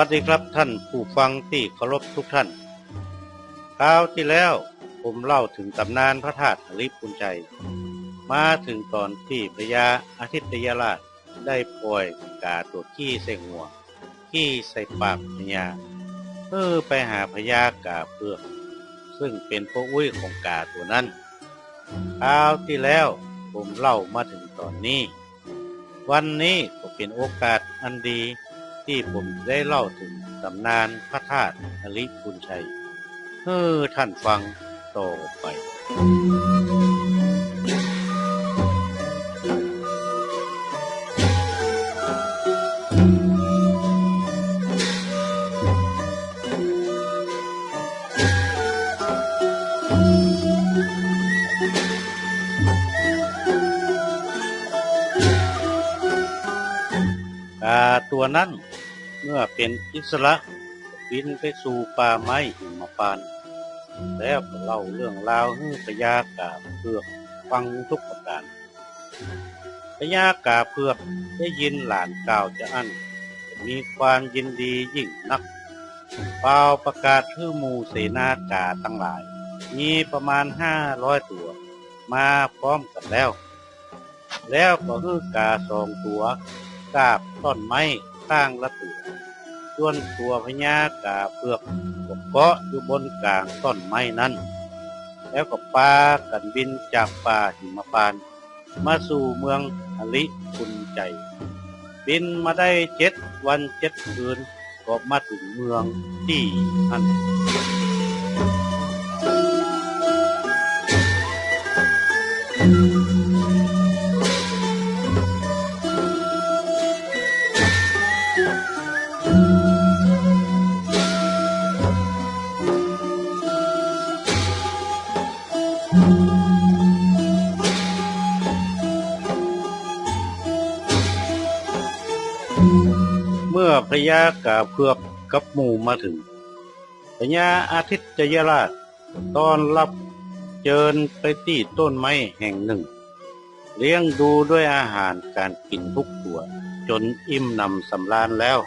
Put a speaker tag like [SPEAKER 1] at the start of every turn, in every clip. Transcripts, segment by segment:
[SPEAKER 1] วัสดีครับท่านผู้ฟังที่เคารพทุกท่านคราวที่แล้วผมเล่าถึงตำนานพระธาตุหริพุนชัยมาถึงตอนที่พญาอาทิตยราชได้ปล่อยกาตัวขี้ใส่หัวขี้ใส่ปากพญาไปหาพญากาเผือกซึ่งเป็นพ่ออุ้ยของกาตัวนั้นคราวที่แล้วผมเล่ามาถึงตอนนี้วันนี้ก็เป็นโอกาสอันดีที่ผมได้เล่าถึงตำนานพระธาตุหริพุนชัยให้ท่านฟังต่อไปกาตัวนั้นเมื่อเป็นอิสระบินไปสู่ป่าไม้หิมพานต์แล้วก็เล่าเรื่องราวให้พญากาเผือกฟังทุกประการพญากาเผือกได้ยินหลานกล่าวจะอั้นมีความยินดียิ่งนักเป่าประกาศให้หมู่เสนากาทั้งหลายมีประมาณ500ตัวมาพร้อมกันแล้วก็ให้กา2ตัวกราบต้นไม้ข้างละตัวส่วนตัวพญากาเผือกก็เกาะอยู่บนกลางต้นไม้นั้นแล้วก็พากันบินจากป่าหิมพานต์มาสู่เมืองหริพุนชัยบินมาได้7 วัน 7 คืนก็มาถึงเมืองที่นั่นเมื่อพญากาเผือกกับหมู่มาถึงพญาอาทิตยราชต้อนรับเชิญไปที่ต้นไม้แห่งหนึ่งเลี้ยงดูด้วยอาหารการกินทุกตัวจนอิ่มหนำสำราญแล้ว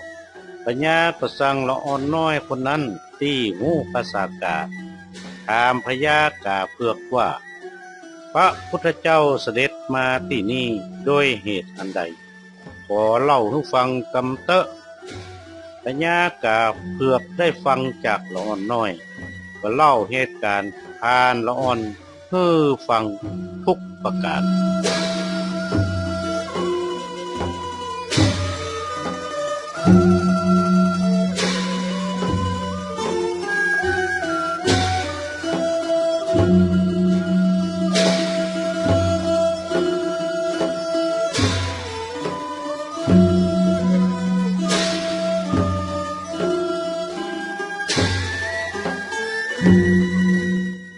[SPEAKER 1] พญาก็สั่งละอ่อนน้อยคนนั้นที่หูภาษากาถามพญากาเผือกว่าพระพุทธเจ้าเสด็จมาที่นี่ด้วยเหตุอันใดขอเล่าให้ฟังกำเตอะพญากาเผือกได้ฟังจากละอ่อนน้อยก็เล่าเหตุการณ์ผ่านละอ่อนให้ฟังทุกประการ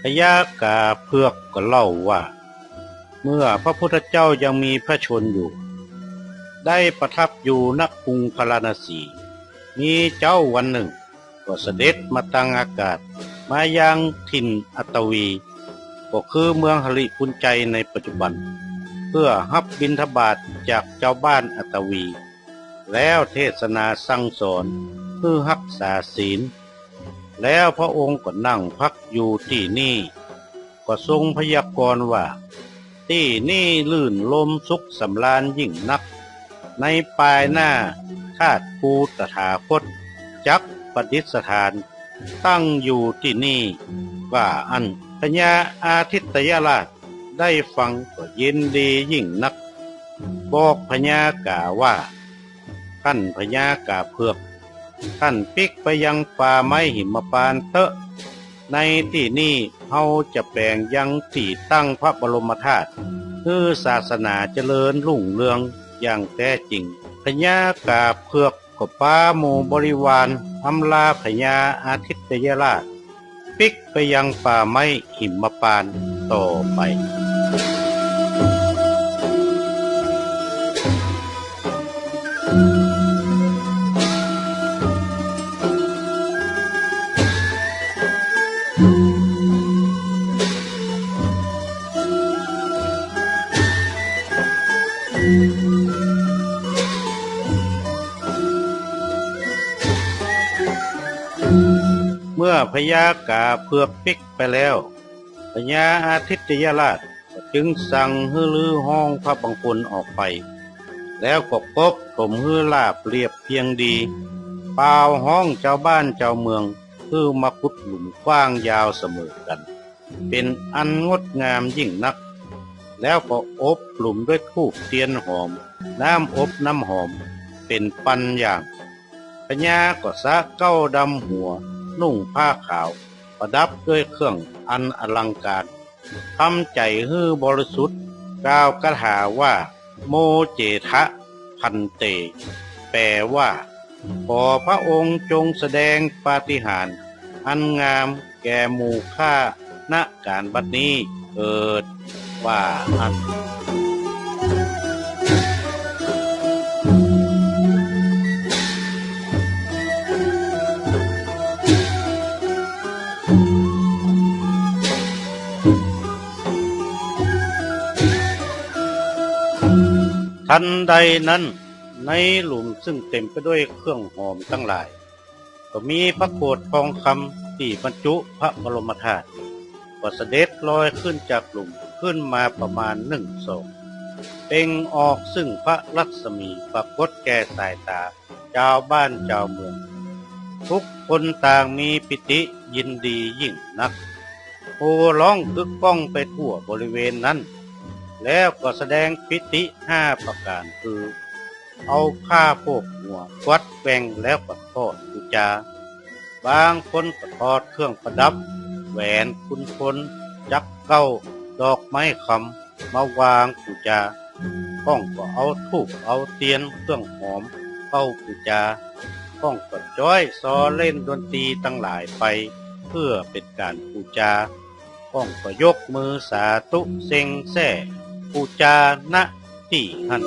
[SPEAKER 1] พญากาเผือกก็เล่าว่าเมื่อพระพุทธเจ้ายังมีพระชนอยู่ได้ประทับอยู่ณกรุงพาราณสีมีเจ้าวันหนึ่งก็เสด็จมาตั้งอากาศมายังถิ่นอัตวีก็คือเมืองหริพุนชัยในปัจจุบันเพื่อรับบิณฑบาตจากเจ้าบ้านอัตวีแล้วเทศนาสั่งสอนเพื่อรักษาศีลแล้วพระองค์ก็นั่งพักอยู่ที่นี่ก็ทรงพยากรณ์ว่าที่นี่ลื่นลมสุขสำราญยิ่งนักในปลายหน้าธาตุภูตถาคตจักประดิษฐานตั้งอยู่ที่นี่ว่าอันพญาอาทิตยราชได้ฟังก็ยินดียิ่งนักบอกพญากาว่าท่านพญากาเผือกท่านปิกไปยังป่าไม้หิมพานต์เถอะในที่นี้เฮาจะแปลงยังที่ตั้งพระบรมธาตุเพื่อศาสนาเจริญรุ่งเรืองอย่างแท้จริงพญากาเผือกก็พาหมู่บริวารอำลาพญาอาทิตยราชปิกไปยังป่าไม้หิมพานต์ต่อไป พญากาเผือกปิกไปแล้วพญาอาทิตยราชก็จึงสั่งให้ลือห้องพระบังคลออกไปแล้วก็กบถมฮือลาบเรียบเพียงดีเปล่าห้องเจ้าบ้านเจ้าเมืองคือมาขุดหลุมกว้างยาวเสมอกันเป็นอันงดงามยิ่งนักแล้วก็อบหลุมด้วยธูปเทียนหอมน้ำอบน้ำหอมเป็นปันอย่างพญาก็สะเก้าดำหัวนุ่งผ้าขาวประดับด้วยเครื่องอันอลังการทำใจฮื้อบริสุทธิ์กล่าวคาถาว่าโมเจทะพันเตแปลว่าขอพระองค์จงแสดงปาฏิหาริย์อันงามแก่หมู่ข้าณการบัดนี้เถิดว่าอันทันใดนั้นในหลุมซึ่งเต็มไปด้วยเครื่องหอมทั้งหลายก็มีพระโกฐทองคำที่บรรจุพระบรมธาตุก็เสด็จลอยขึ้นจากหลุมขึ้นมาประมาณ1 ศอกเปล่งออกซึ่งพระรัศมีปรากฏแก่สายตาชาวบ้านชาวเมืองทุกคนต่างมีปิติยินดียิ่งนักโห่ร้องคึกก้องไปทั่วบริเวณนั้นแล้วก็แสดงปิติ5 ประการคือเอาผ้าโพกหัวควัดแกว่งแล้วก็ทอดบูชาบางคนก็ทอดเครื่องประดับแหวนคุณพลจักเก้าดอกไม้คำมาวางบูชาก้องก็เอาธูปเอาเทียนเครื่องหอมเข้าบูชาก้องก็จ้อยซอเล่นดนตรีตั้งหลายไปเพื่อเป็นการบูชาก้องก็ยกมือสาธุเซ็งแซ่บูชาณที่หัน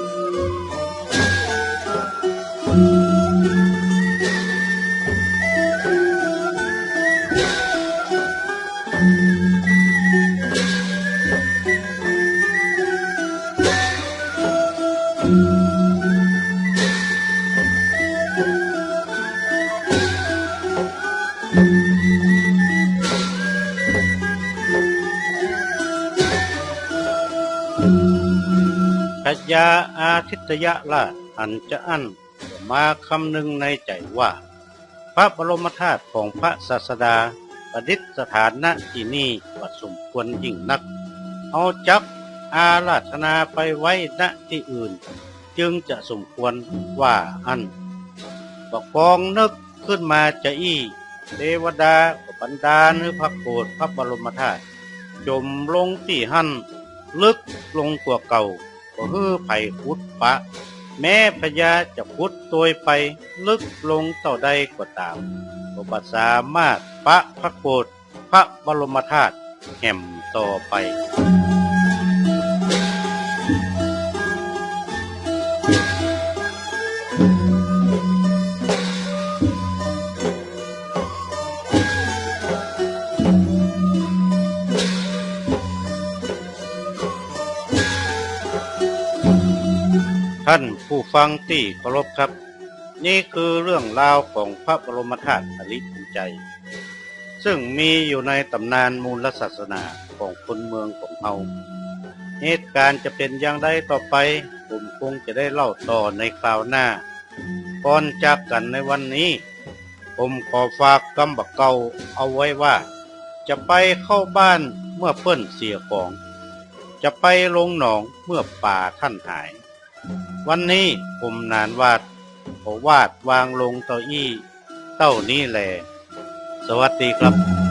[SPEAKER 1] พญาอาทิตยราชอันจะอั้นมาคำนึงในใจว่าพระบรมธาตุของพระศาสดาประดิษฐานณที่นี่ว่าสมควรยิ่งนักเอาจักอาราธนาไปไว้ณที่อื่นจึงจะสมควรว่าอันประกองนึกขึ้นมาจะอี้เทวดาก็บันดาลให้พระโกฐพระบรมธาตุจมลงที่หันลึกลงกว่าเก่าก็ฮือไผ่ขุดปะแม้พญาจะขุดตัวไปลึกลงเท่าใดก็ตามก็บ่สามารถปะพระโกฐพระบรมธาตุแห่มต่อไปท่านผู้ฟังที่เคารพครับนี่คือเรื่องราวของพระบรมธาตุอริพุนใจซึ่งมีอยู่ในตำนานมูลศาสนาของคนเมืองของเราเหตุการณ์จะเป็นอย่างไรต่อไปผมคงจะได้เล่าต่อในคราวหน้าก่อนจากกันในวันนี้ผมขอฝากคำบักเก่าเอาไว้ว่าจะไปเข้าบ้านเมื่อเปิ้นเสียของจะไปลงหนองเมื่อป่าท่านหายวันนี้ผมนานวาดขอวาดวางลงเต้าอี้เต้านี้แลสวัสดีครับ